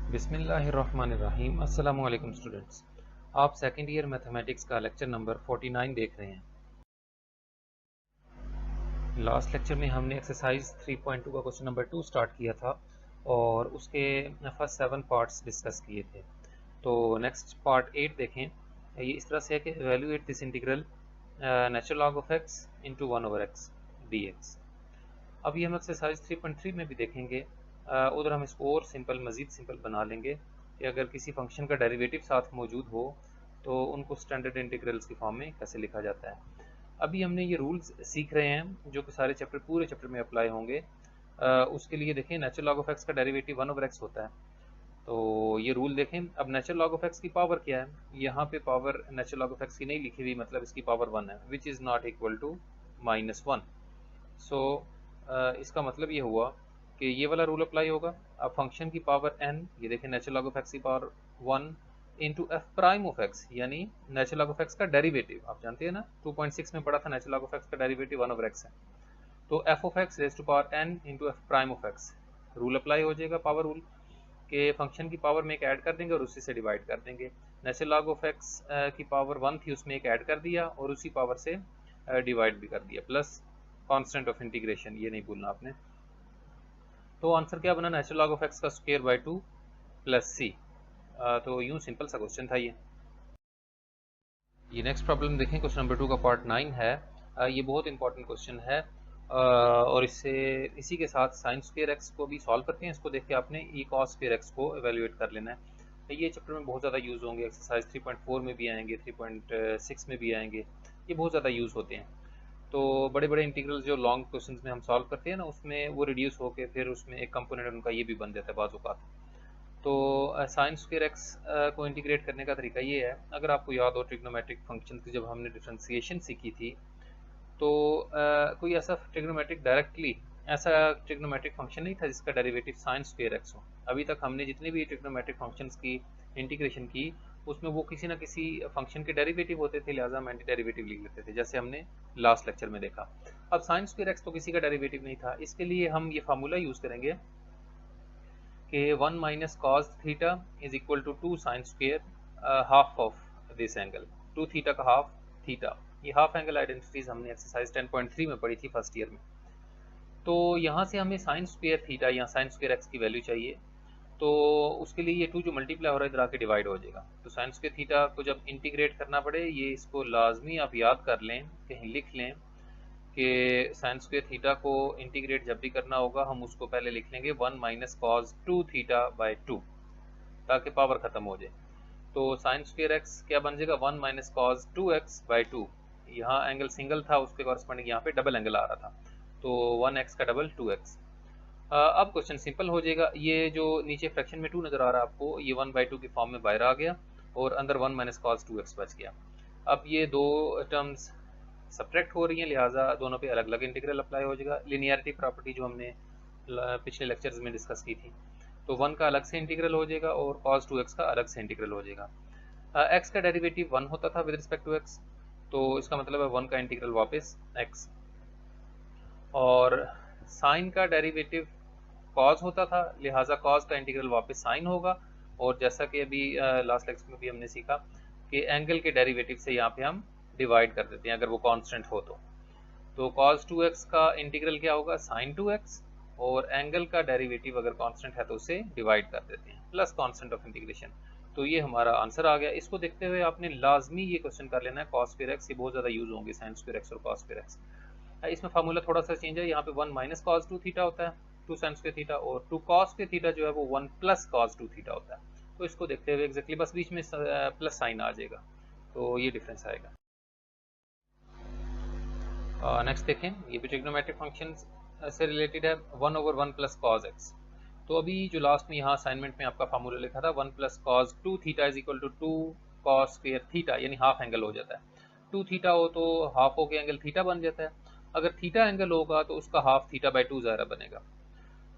बिस्मिल्लाहिर्रहमानिर्रहीम। अस्सलाम वालेकुम स्टूडेंट्स, आप सेकेंड ईयर मैथमेटिक्स का लेक्चर नंबर 49 देख रहे हैं। लास्ट लेक्चर में हमने एक्सरसाइज 3.2 का क्वेश्चन नंबर 2 स्टार्ट किया था और उसके फर्स्ट 7 पार्ट्स डिस्कस किए थे। तो नेक्स्ट पार्ट 8 देखें। ये इस तरह से है कि evaluate this integral natural log of x into 1/x dx। अभी हम एक्सरसाइज 3.3 में भी देखेंगे। उधर हम इसको और सिंपल, मज़ीद सिंपल बना लेंगे कि अगर किसी फंक्शन का डेरिवेटिव साथ मौजूद हो तो उनको स्टैंडर्ड इंटीग्रल्स की फॉर्म में कैसे लिखा जाता है। अभी हमने ये रूल्स सीख रहे हैं जो कि सारे चैप्टर, पूरे चैप्टर में अप्लाई होंगे। उसके लिए देखें, नेचुरल लॉग ऑफ एक्स का डेरिवेटिव 1/x होता है। तो ये रूल देखें। अब नेचुरल लॉग ऑफ एक्स की पावर क्या है? यहाँ पे power natural log of x की नहीं लिखी हुई, मतलब इसकी पावर 1 है, which is not equal to -1। So इसका मतलब ये हुआ कि ये वाला रूल अप्लाई होगा। अब फंक्शन की पावर n, ये देखें नेचुरल लॉग ऑफ एक्स की power 1 into f prime of x, यानी नेचुरल लॉग ऑफ एक्स का डेरिवेटिव। आप जानते हैं ना, 2.6 में पढ़ा था, नेचुरल लॉग ऑफ एक्स का डेरिवेटिव 1/x है। तो f of x raise to power n into f prime of x rule apply हो जाएगा, पावर रूल के फंक्शन की पावर में एक ऐड कर देंगे और उसी से डिवाइड कर देंगे। नेचुरल लॉग ऑफ एक्स की पावर 1 थी, उसमें एक ऐड कर दिया और उसी पावर से डिवाइड भी कर दिया, प्लस कांस्टेंट ऑफ इंटीग्रेशन, ये नहीं भूलना आपने। तो आंसर क्या बना? नेचुरल लॉग ऑफ एक्स का स्क्वायर बाय 2 प्लस सी। तो यूं सिंपल सा क्वेश्चन था ये। नेक्स्ट प्रॉब्लम देखें, क्वेश्चन नंबर 2 का पार्ट 9 है। ये बहुत इंपॉर्टेंट क्वेश्चन है और इसी के साथ साइन स्क्वायर एक्स को भी सॉल्व करते हैं। इसको देख के आपने ई कॉस स्क्वायर एक्स को एवेल्यूएट कर लेना है। ये चैप्टर में बहुत ज़्यादा यूज़ होंगे, एक्सरसाइज 3.4 में भी आएंगे, 3.6 में भी आएंगे, ये बहुत ज़्यादा यूज़ होते हैं। तो बड़े बड़े इंटीग्रल जो लॉन्ग क्वेश्चंस में हम सॉल्व करते हैं ना, उसमें वो रिड्यूस होके फिर उसमें एक कंपोनेंट उनका ये भी बन जाता है बाज़ औक़ात। तो साइन स्क्वायर एक्स को इंटीग्रेट करने का तरीका ये है। अगर आपको याद हो, ट्रिग्नोमेट्रिक फंक्शन की जब हमने डिफरेंशिएशन सीखी थी, तो कोई ऐसा ट्रिग्नोमेट्रिक डायरेक्टली ऐसा ट्रिग्नोमेट्रिक फंक्शन नहीं था जिसका डेरिवेटिव साइन स्क्वायर एक्स हो। अभी तक हमने जितनी भी ट्रिग्नोमेट्रिक फंक्शंस की इंटीग्रेशन की, उसमें वो किसी ना किसी फंक्शन के डेरिवेटिव होते थे, लिहाजा हम एंटी डेरिवेटिव लिख लेते थे, जैसे हमने लास्ट लेक्चर में देखा। अब साइन स्क्वायर एक्स तो किसी का डेरिवेटिव नहीं था, इसके लिए हम ये फार्मूला यूज़ करेंगे कि 1 minus cos theta is equal to 2 sine square half of this angle. 2 theta का हाफ थीटा, ये हाफ एंगल आइडेंटिटीज हमने एक्सरसाइज 10.3 में पढ़ी थी फर्स्ट ईयर में। तो यहाँ से हमें साइन स्क्वायर थीटा या साइन स्क्वायर एक्स की वैल्यू चाहिए। तो उसके लिए ये 2 जो मल्टीप्लाई हो रहा है इधर आके डिवाइड हो जाएगा। तो साइन स्क्वायर थीटा को जब इंटीग्रेट करना पड़े, ये इसको लाजमी आप याद कर लें, कहीं लिख लें कि साइन स्क्वायर थीटा को इंटीग्रेट जब भी करना होगा हम उसको पहले लिख लेंगे 1 माइनस कॉस 2 थीटा बाई 2, ताकि पावर ख़त्म हो जाए। तो साइन स्क्वायर एक्स क्या बन जाएगा? 1 माइनस कॉस 2x बाई 2। यहाँ एंगल सिंगल था, उसके कॉरस्पॉन्डिंग यहाँ पे डबल एंगल आ रहा था, तो 1x का डबल 2x। अब क्वेश्चन सिंपल हो जाएगा। ये जो नीचे फ्रैक्शन में 2 नज़र आ रहा है आपको, ये 1/2 की फॉर्म में बाहर आ गया और अंदर 1 माइनस कॉस 2x बच गया। अब ये दो टर्म्स सब्ट्रैक्ट हो रही हैं, लिहाजा दोनों पे अलग अलग इंटीग्रल अप्लाई हो जाएगा। लिनियरिटी प्रॉपर्टी जो हमने पिछले लेक्चर्स में डिस्कस की थी, तो 1 का अलग से इंटीग्रल हो जाएगा और cos 2x का अलग से इंटीग्रल हो जाएगा। x का डेरिवेटिव 1 होता था विद रिस्पेक्ट टू x, तो इसका मतलब है 1 का इंटीग्रल वापस x। और साइन का डेरिवेटिव cos होता था, लिहाजा cos का इंटीग्रल वापस साइन होगा। और जैसा कि अभी लास्ट लेक्चर में भी हमने सीखा कि एंगल के डेरिवेटिव से यहाँ पे हम डिवाइड कर देते हैं अगर वो कांस्टेंट हो तो cos 2x का इंटीग्रल क्या होगा? sin 2x, और एंगल का डेरिवेटिव अगर कांस्टेंट है तो उसे डिवाइड कर देते हैं, प्लस कांस्टेंट ऑफ इंटीग्रेशन। तो ये हमारा आंसर आ गया। इसको देखते हुए आपने लाजमी ये क्वेश्चन कर लेना है cos स्क्वायर x, ये बहुत ज़्यादा यूज होंगे sin स्क्वायर x और cos स्क्वायर x। इसमें फार्मूला थोड़ा सा चेंज है, यहाँ पे 1 माइनस cos 2 थीटा होता है, 2 sin स्क्वायर थीटा, और 2 cos स्क्वायर थीटा जो है वो 1 प्लस cos 2 थीटा होता है। तो इसको देखते हुए एग्जैक्टली बस बीच में प्लस साइन आ जाएगा, तो ये डिफरेंस आएगा। नेक्स्ट देखें, ये भी ट्रिग्नोमेट्रिक फंक्शन से रिलेटेड है, 1/1 प्लस कॉस एक्स। तो अभी जो लास्ट में यहाँ असाइनमेंट में आपका फार्मूला लिखा था 1 plus cos 2 theta is equal to 2 cos square theta, यानी हाफ एंगल हो जाता है। 2 थीटा हो तो हाफ हो के एंगल थीटा बन जाता है। अगर थीटा एंगल होगा तो उसका हाफ थीटा बाई 2 ज़ाहिर बनेगा।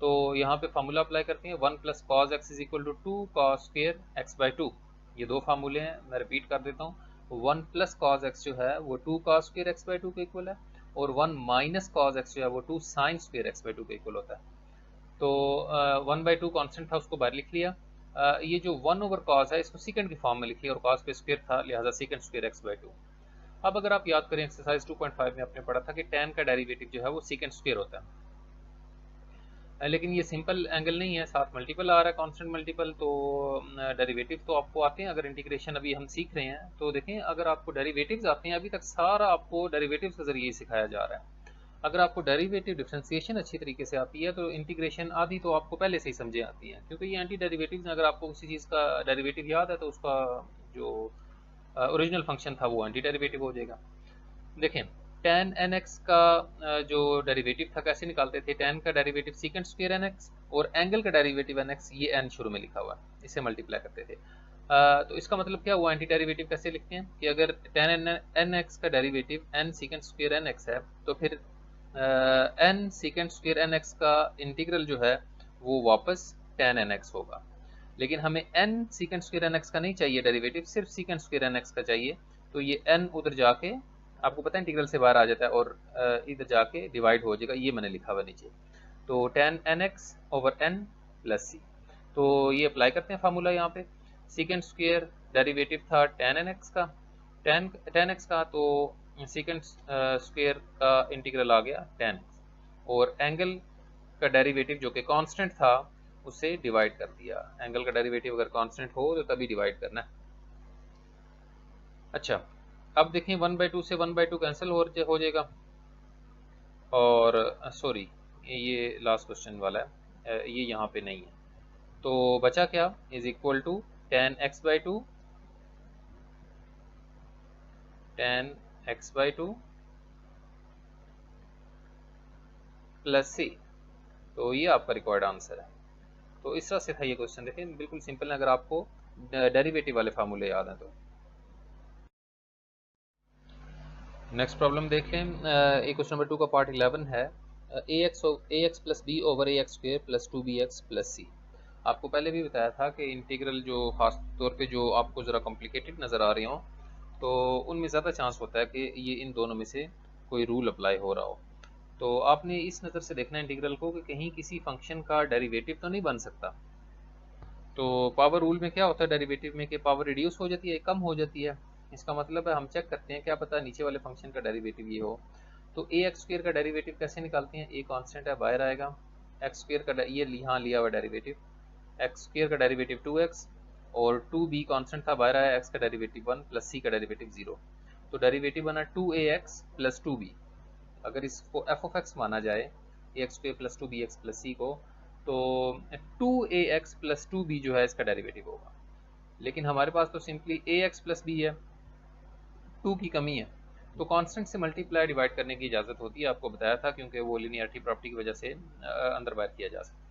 तो यहाँ पे फार्मूला अप्लाई करते हैं, 1 plus cos x is equal to 2 cos square x by 2। ये दो फार्मूले हैं, मैं रिपीट कर देता हूँ। 1 प्लस कॉस एक्स जो है वो 2 कॉस स्क्वायर एक्स बाई 2 के इक्वल है, और 1 माइनस कॉस एक्स जो है वो 2 साइन स्क्वायर एक्स बाई 2 के इक्वल होता है। तो 1/2 कांस्टेंट था, उसको बाहर लिख लिया, ये जो 1/cos है इसको सीकेंड की फॉर्म में लिख लिया और cos पे स्क्वायर था लिहाजा सीकेंड स्क्वायर x/2। अब अगर आप याद करें एक्सरसाइज 2.5 में आपने पढ़ा था कि tan का डेरिवेटिव जो है वो सीकेंड स्क्वायर होता है, लेकिन ये सिंपल एंगल नहीं है, साथ मल्टीपल आ रहा है, कांस्टेंट मल्टीपल, तो डेरिवेटिव तो आपको आते हैं। अगर इंटीग्रेशन अभी हम सीख रहे हैं तो देखें, अगर आपको डेरिवेटिव्स आते हैं, अभी तक सारा आपको डेरिवेटिव्स के जरिए ही सिखाया जा रहा है। अगर आपको डेरिवेटिव डिफरेंशिएशन अच्छी तरीके से आती है तो इंटीग्रेशन आधी तो आपको पहले से ही समझे आती है, क्योंकि ये एंटी डेरिवेटिव्स, अगर आपको किसी चीज़ का डेरिवेटिव याद है तो उसका जो ओरिजिनल फंक्शन था वो एंटी डेरिवेटिव हो जाएगा। देखें, tan nx का जो डेरिवेटिव था कैसे निकालते थे, tan का डेरिवेटिव सीकेंड स्क्वायर nx और एंगल का डेरिवेटिव nx, ये n शुरू में लिखा हुआ है, इसे मल्टीप्लाई करते थे। तो इसका मतलब क्या हुआ, एंटी डेरिवेटिव कैसे लिखते हैं कि अगर tan nx का derivative n secant square nx है तो फिर n सीकेंड स्क्वायर nx का इंटीग्रल जो है वो वापस tan nx होगा। लेकिन हमें n सीकेंड स्क्वायर nx का नहीं चाहिए डेरिवेटिव, सिर्फ सीकेंड स्क्वायर nx का चाहिए। तो ये n उधर जाके, आपको पता है इंटीग्रल से बाहर आ जाता है और इधर जाके डिवाइड हो जाएगा, ये मैंने लिखा हुआ नीचे। तो tan nx over n plus c, तो ये अप्लाई करते हैं फार्मूला यहाँ पे। सीकेंड स्क्वायर डेरिवेटिव था tan nx का, tan x का, तो सीकेंड स्क्वायर का इंटीग्रल आ गया tan x, और एंगल का डेरिवेटिव जो कि कांस्टेंट था उसे डिवाइड कर दिया। एंगल का डेरिवेटिव अगर कांस्टेंट हो तो तभी डिवाइड करना है। अच्छा, अब देखें 1/2 से 1/2 कैंसिल हो जाएगा, और सॉरी ये लास्ट क्वेश्चन वाला है, ये यहाँ पे नहीं है, तो बचा क्या, is equal to tan x/2 plus c, तो ये आपका रिक्वायर्ड आंसर है। तो इस तरह से था ये क्वेश्चन, देखें बिल्कुल सिंपल है अगर आपको डेरिवेटिव वाले फार्मूले याद हैं तो। नेक्स्ट प्रॉब्लम देख लें, क्वेश्चन नंबर 2 का पार्ट 11 है, ax plus b over ax square plus 2bx plus c। आपको पहले भी बताया था कि इंटीग्रल जो खास तौर पे जो आपको ज़रा कॉम्प्लिकेटेड नज़र आ रही हो तो उनमें ज़्यादा चांस होता है कि ये इन दोनों में से कोई रूल अप्लाई हो रहा हो। तो आपने इस नज़र से देखना है इंटीग्रल को कि कहीं किसी फंक्शन का डेरिवेटिव तो नहीं बन सकता। तो पावर रूल में क्या होता है डेरिवेटिव में कि पावर रिड्यूस हो जाती है, कम हो जाती है। इसका मतलब है हम चेक करते हैं क्या पता नीचे वाले फंक्शन का डेरिवेटिव ये हो। तो ए एक्स स्क्वायर का डेरिवेटिव कैसे निकालते हैं, ए कांस्टेंट है बाहर आएगा, एक्स स्क्वायर का ये यहाँ लिया हुआ डेरिवेटिव, एक्स स्क्वायर का डेरिवेटिव 2x और 2b कांस्टेंट था बाहर आया, एक्स का डेरिवेटिव 1 प्लस c का डेरिवेटिव 0। तो डेरिवेटिव बना 2ax प्लस 2b। अगर इसको एफ ऑफ एक्स माना जाए A X square plus 2bx plus c को, तो 2ax प्लस 2b जो है इसका डेरिवेटिव होगा। लेकिन हमारे पास तो सिंपली ax प्लस b है, 2 की कमी है, तो कांस्टेंट से मल्टीप्लाई डिवाइड करने की इजाज़त होती है, आपको बताया था, क्योंकि वो लिनियरिटी प्रॉपर्टी की वजह से अंदर बाहर किया जा सकता है।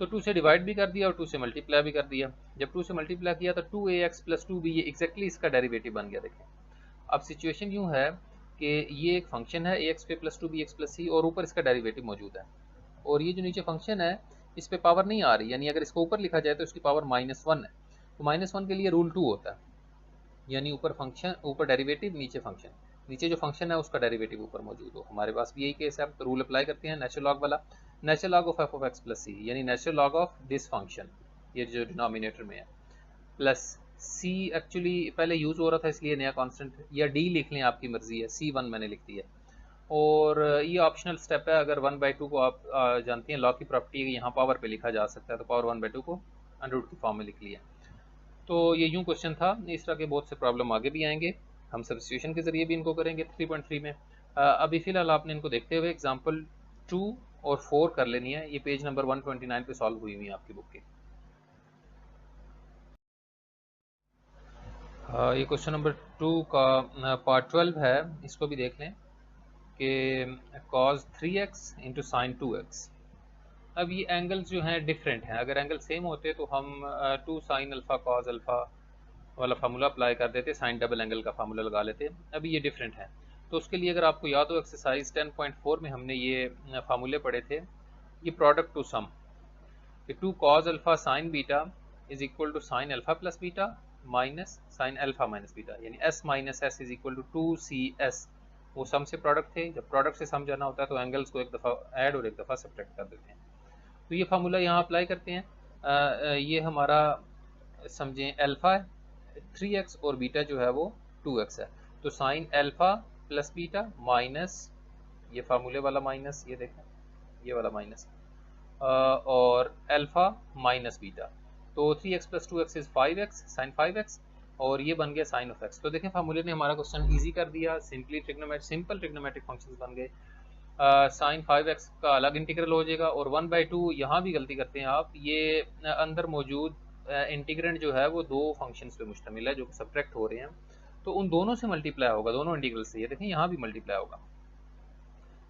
तो 2 से डिवाइड भी कर दिया और 2 से मल्टीप्लाई भी कर दिया। जब 2 से मल्टीप्लाई किया तो 2ax प्लस 2b, ये एग्जैक्टली इसका डेरिवेटिव बन गया। देखें अब सिचुएशन यूँ है कि ये एक फंक्शन है ax पे प्लस 2bx प्लस c और ऊपर इसका डेरिवेटिव मौजूद है, और ये जो नीचे फंक्शन है इस पे पावर नहीं आ रही, यानी अगर इसको ऊपर लिखा जाए तो इसकी पावर -1 है। तो -1 के लिए रूल 2 होता है, यानी ऊपर फंक्शन, ऊपर डेरिवेटिव, नीचे फंक्शन, नीचे जो फंक्शन है उसका डेरिवेटिव ऊपर मौजूद हो। हमारे पास भी यही केस है, तो रूल अप्लाई करते हैं नेचुरल लॉग वाला, natural log of F of X plus C, यानी natural log of this function, ये जो डिनोमिनेटर में है, प्लस सी एक्चुअली पहले यूज हो रहा था इसलिए नया कांस्टेंट, या डी लिख लें आपकी मर्जी है, C1 मैंने लिख दिया। और ये ऑप्शनल स्टेप है, अगर 1/2 को आप जानती हैं लॉग की प्रॉपर्टी है, यहाँ पावर पे लिखा जा सकता है, तो पावर 1/2 को अंडर रूट की फॉर्म में लिख लिया। तो ये यूं क्वेश्चन था, इस तरह के बहुत से प्रॉब्लम आगे भी आएंगे, हम सब्स्टिट्यूशन के जरिए भी इनको करेंगे 3.3 में। अभी फिलहाल आपने इनको देखते हुए एग्जांपल 2 और 4 कर लेनी है, ये पेज नंबर 129 पे सॉल्व हुई हुई है आपकी बुक की। ये क्वेश्चन नंबर 2 का पार्ट 12 है, इसको भी देख लें कि cos 3x into sine 2x। अब ये एंगल्स जो हैं डिफरेंट हैं, अगर एंगल सेम होते तो हम 2 साइन अल्फ़ा कॉस अल्फ़ा वाला फार्मूला अप्लाई कर देते, साइन डबल एंगल का फार्मूला लगा लेते। अभी ये डिफरेंट है, तो उसके लिए अगर आपको याद हो एक्सरसाइज 10.4 में हमने ये फार्मूले पढ़े थे, ये प्रोडक्ट टू सम, कि 2 cos alpha sine beta is equal to sine alpha plus beta minus sine alpha minus beta, यानी s minus s is equal to 2cs। वो सम से प्रोडक्ट थे, जब प्रोडक्ट से सम जाना होता है तो एंगल्स को एक दफ़ा ऐड और एक दफ़ा सब्ट्रैक्ट कर देते हैं। तो ये फार्मूला यहाँ अप्लाई करते हैं, ये हमारा समझें अल्फ़ा 3x और बीटा जो है वो 2x है, तो sign alpha plus beta minus ये फार्मूले वाला माइनस, ये देखें ये वाला माइनस, और अल्फ़ा माइनस बीटा, तो 3x plus 2x is 5x sign 5x, और ये बन गया साइन ऑफ x। तो देखें फार्मूले ने हमारा क्वेश्चन इजी कर दिया, सिंपल ट्रिग्नोमेट्रिक फंक्शंस बन गए। साइन 5x का अलग इंटीग्रल हो जाएगा, और 1/2 यहाँ भी गलती करते हैं आप, ये अंदर मौजूद इंटीग्रेंड जो है वो दो फंक्शंस पे मुश्तमिल है जो सब्ट्रैक्ट हो रहे हैं, तो उन दोनों से मल्टीप्लाई होगा, दोनों इंटीग्रल से, ये देखें यहाँ भी मल्टीप्लाई होगा।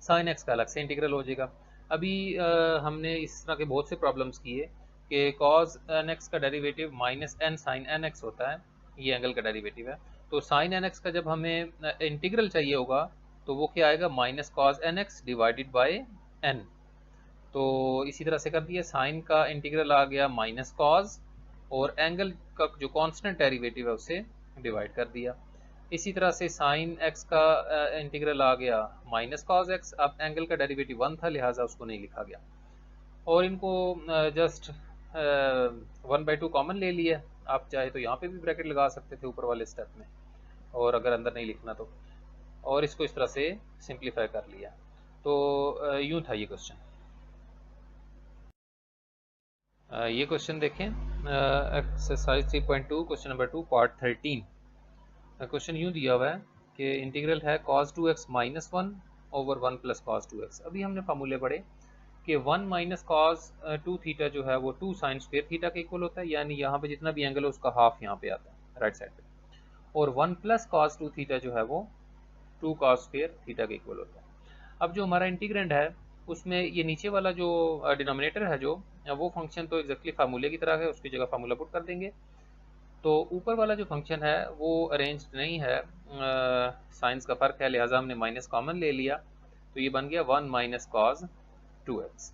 साइन एक्स का अलग से इंटीग्रल हो जाएगा। अभी हमने इस तरह के बहुत से प्रॉब्लम्स किए कि कॉज एन एक्स का derivative minus n sine n x होता है, ये एंगल का डेरिवेटिव है, तो साइन एन एक्स का जब हमें इंटीग्रल चाहिए होगा तो वो क्या आएगा, minus cos n x divided by n. तो इसी तरह से कर दिया, साइन का इंटीग्रल आ गया माइनस कॉज, और एंगल का जो कांस्टेंट डेरिवेटिव है उसे डिवाइड कर दिया। इसी तरह से साइन एक्स का इंटीग्रल आ गया माइनस कॉज एक्स, अब एंगल का डेरिवेटिव 1 था लिहाजा उसको नहीं लिखा गया, और इनको जस्ट 1/2 कॉमन ले लिया। आप चाहे तो यहाँ पे भी ब्रैकेट लगा सकते थे ऊपर वाले स्टेप में, और अगर अंदर नहीं लिखना तो, और इसको इस तरह से सिंप्लीफाई कर लिया। तो यूं था ये क्वेश्चन। ये क्वेश्चन देखें, exercise 3.2 question number 2 part 13। Question यूं दिया हुआ है कि इंटीग्रल है cos 2x minus 1 over 1 plus cos 2x। अभी हमने फार्मूले पढ़े कि 1 माइनस cos 2 थीटा जो है वो 2 साइन स्क्वायर थीटा के इक्वल होता है, यानी यहाँ पे जितना भी एंगल है उसका हाफ यहाँ पे आता है राइट साइड पे, और 1 प्लस cos 2 थीटा जो है वो 2 cos स्क्वायर थीटा के इक्वल होता है। अब जो हमारा इंटीग्रेंड है उसमें ये नीचे वाला जो डिनोमिनेटर है जो वो फंक्शन तो एग्जैक्टली फार्मूले की तरह है, उसकी जगह फार्मूला पुट कर देंगे। तो ऊपर वाला जो फंक्शन है वो अरेंज नहीं है, साइंस का फ़र्क है, लिहाजा हमने माइनस कॉमन ले लिया, तो ये बन गया 1 माइनस कॉज 2x।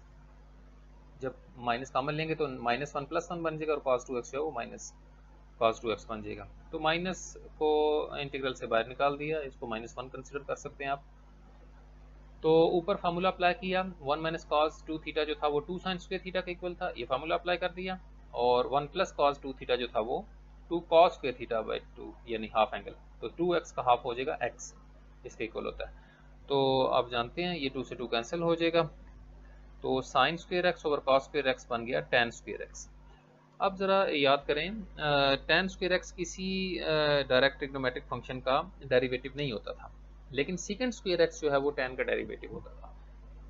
जब माइनस कॉमन लेंगे तो माइनस 1 प्लस 1 बन जाएगा, और cos 2x जो है वो माइनस cos 2x बन जाएगा। तो माइनस को इंटीग्रल से बाहर निकाल दिया, इसको -1 कंसिडर कर सकते हैं आप। तो ऊपर फार्मूला अप्लाई किया, 1 माइनस कॉस 2 थीटा जो था वो 2 साइन स्क्वायर थीटा के इक्वल था, ये फार्मूला अप्लाई कर दिया, और 1 प्लस कॉस 2 थीटा जो था वो 2 कॉस स्क्वायर थीटा बाई 2 यानी हाफ एंगल, तो 2x का हाफ हो जाएगा x, इसके इक्वल होता है। तो आप जानते हैं ये 2 से 2 कैंसिल हो जाएगा, तो sine square x over cos square x बन गया tan स्क्वायर x। अब ज़रा याद करें, tan स्क्वायर x किसी डायरेक्ट ट्रिग्नोमेट्रिक फंक्शन का डेरिवेटिव नहीं होता था, लेकिन सेकंड स्क्वायर x जो है वो tan का डेरिवेटिव होता था।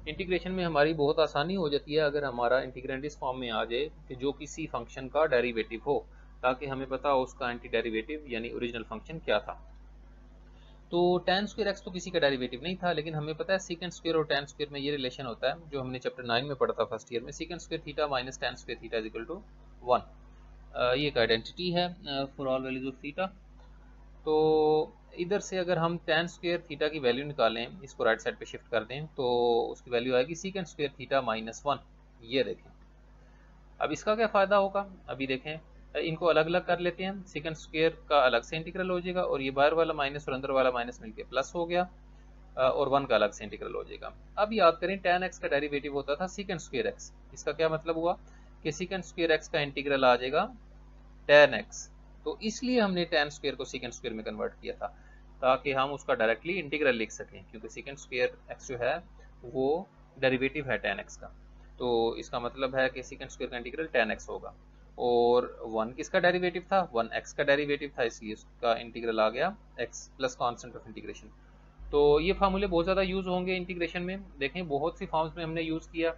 इंटीग्रेशन में हमारी बहुत आसानी हो जाती है अगर हमारा इंटीग्रेंड इस फॉर्म में आ जाए कि जो किसी फंक्शन का डेरिवेटिव हो, ताकि हमें पता हो उसका एंटी डेरिवेटिव यानी ओरिजिनल फंक्शन क्या था। तो tan स्क्वायर x तो किसी का डेरिवेटिव नहीं था, लेकिन हमें पता है सेकंड स्क्वायर और tan स्क्वायर में ये रिलेशन होता है जो हमने चैप्टर 9 में पढ़ा था फर्स्ट ईयर में, sec square theta minus tan square theta is equal to 1। ये एक आइडेंटिटी है for all values of theta. तो इधर से अगर हम tan स्क्वायर थीटा की वैल्यू निकालें, इसको राइट साइड पे शिफ्ट कर दें, तो उसकी वैल्यू आएगी सेकंड स्क्वायर थीटा माइनस 1। ये देखें, अब इसका क्या फ़ायदा होगा, अभी देखें, इनको अलग अलग कर लेते हैं, सेकंड स्क्वायर का अलग से इंटीग्रल हो जाएगा, और ये बाहर वाला माइनस और अंदर वाला माइनस मिलके प्लस हो गया, और 1 का अलग से इंटीग्रल हो जाएगा। अब याद करें tan x का डेरिवेटिव होता था सेकंड स्क्वायर x, इसका क्या मतलब हुआ कि सेकंड स्क्वायर x का इंटीग्रल आ जाएगा tan x, तो इसलिए हमने tan स्क्वायर को सेकंड स्क्वायर में कन्वर्ट किया था ताकि हम उसका डायरेक्टली इंटीग्रल लिख सकें, क्योंकि सेकंड स्क्वायर x जो है वो डेरिवेटिव है tan x का, तो इसका मतलब है कि सेकंड स्क्वायर का इंटीग्रल tan x होगा, और 1 किसका डेरिवेटिव था, 1x का डेरिवेटिव था, इसलिए उसका इंटीग्रल आ गया x plus constant of integration. तो ये फार्मूले बहुत ज़्यादा यूज़ होंगे इंटीग्रेशन में, देखें बहुत सी फॉर्म्स में हमने यूज़ किया,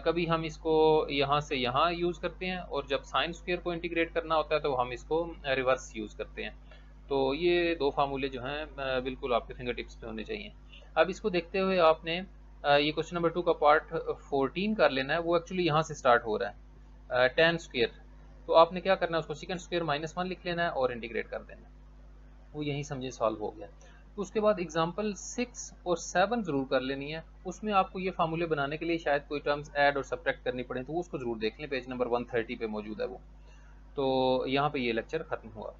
कभी हम इसको यहाँ से यहाँ यूज़ करते हैं, और जब साइन स्क्वायर को इंटीग्रेट करना होता है तो हम इसको रिवर्स यूज़ करते हैं। तो ये दो फार्मूले जो हैं बिल्कुल आपके फिंगर टिप्स पे होने चाहिए। अब इसको देखते हुए आपने ये क्वेश्चन नंबर 2 का पार्ट 14 कर लेना है, वो एक्चुअली यहाँ से स्टार्ट हो रहा है tan स्क्वायर, तो आपने क्या करना है, उसको सेकंड स्क्वायर -1 लिख लेना है और इंटीग्रेट कर देना है, वो यहीं समझे सॉल्व हो गया। उसके बाद एग्जाम्पल 6 और 7 ज़रूर कर लेनी है, उसमें आपको ये फार्मूले बनाने के लिए शायद कोई टर्म्स ऐड और सब्ट्रैक्ट करनी पड़े, तो उसको ज़रूर देख लें, पेज नंबर 130 पे मौजूद है वो। तो यहाँ पे ये लेक्चर ख़त्म हुआ।